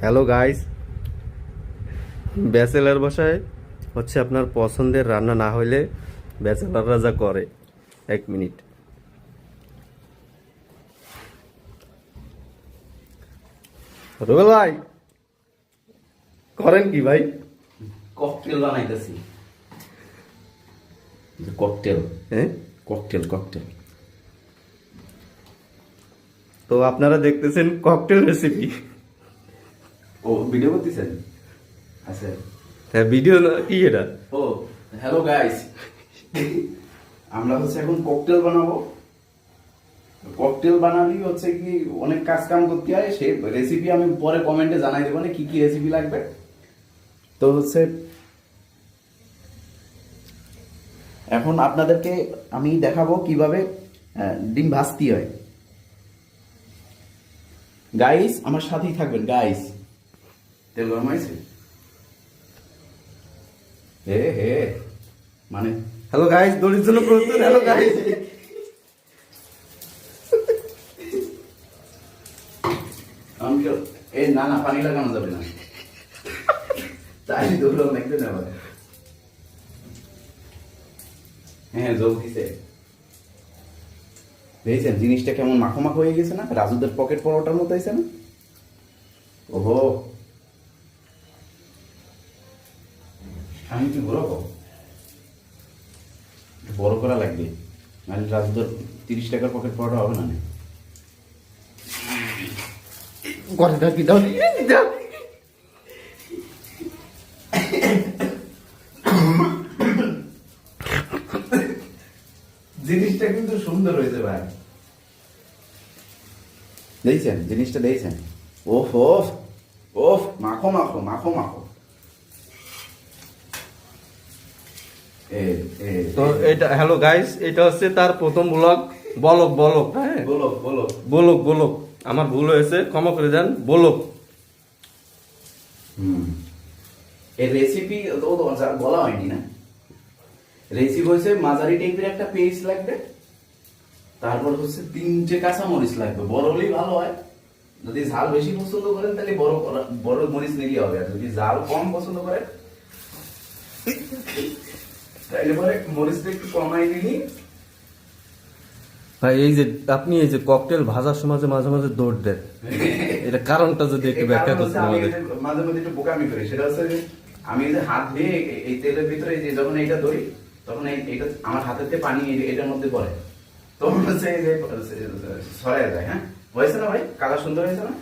Hello guys, bachelor বাসায় হচ্ছে আপনার পছন্দের রান্না না হইলে ব্যাচেলাররা যা করে। 1 মিনিট। রুবেল ভাই, করেন কি ভাই? ককটেল বানাইতেছি। ককটেল, হ্যাঁ, ককটেল, ককটেল। তো আপনারা দেখতেছেন ককটেল রেসিপি। ও ভিডিও করতেছেন? আচ্ছা। হ্যাঁ, ভিডিও কি এটা? ও হ্যালো গাইস, আমরা হচ্ছে এখন ককটেল বানাবো। ককটেল বানালেই হচ্ছে কি অনেক কাজ কাম করতে হয়। সেই রেসিপি আমি পরে কমেন্টে জানাই দেবো না কি কি রেসিপি লাগবে। তো হচ্ছে এখন আপনাদেরকে আমি দেখাবো কিভাবে ডিম ভাজতে হয়। গাইস আমার সাথেই থাকবেন গাইস। তেল গরম হয়েছে? হে হে, মানে হ্যালো গাইস, দড়ির জন্য প্রস্তুত। হ্যালো গাইস, আমি এই না না পানি লাগানো যাবে না, তাই দৌড় লাগবে না আবার। হ্যাঁ জল দিছে। দেখছেন জিনিসটা কেমন মাখো মাখো হয়ে গেছে না? রাজুদের পকেট পরোটার মতো হয়েছে না? ওহো, আমি কি বড় বড় করা লাগবে, নাহলে রাজুদের 30 টাকার পকেট পরোটা হবে না। করে থাকি দাও। জিনিসটা কিন্তু সুন্দর হয়েছে ভাই, দেখছেন জিনিসটা দেখছেন? ওফ ওফ ওফ, মাখো মাখো মাখো মাখো। তো এটা হ্যালো গাইস, এটা হচ্ছে তার প্রথম ব্লগ। বলক বলক, হ্যাঁ বলো বলো। বলক বলক, আমার ভুল হয়েছে, ক্ষমা করে দেন। বলক। এই রেসিপি তো বলা হয়নি না। রেসিপি হচ্ছে মাঝারি টাইপের একটা পেস্ট লাগবে, তারপর হচ্ছে 3টে কাঁচামরিচ লাগবে। বড় হলেই ভালো হয়। যদি ঝাল বেশি পছন্দ করেন তাহলে বড় মরিচ নিলেই হবে, আর যদি ঝাল কম পছন্দ করেন তাহলে পরে মরিচটা একটু কমাই দিলি। ভাই, এই যে আপনি এই যে ককটেল ভাজার সময় যে মাঝে মাঝে দৌড় দেন, এটা কারণটা যদি একটু ব্যাখ্যা করতেন আমি আমাদের। মাঝে মধ্যে একটু বোকামি করি, সেটা হচ্ছে যে আমি যে হাত দিয়ে এই তেলের ভিতরে যে যখন এইটা ধরি তখন এইটা আমার হাতের থেকে পানি এটার মধ্যে পড়ে, তখন হচ্ছে এই যে সরাই যায়। হ্যাঁ হয়েছে না ভাই? কালার সুন্দর হয়েছে না?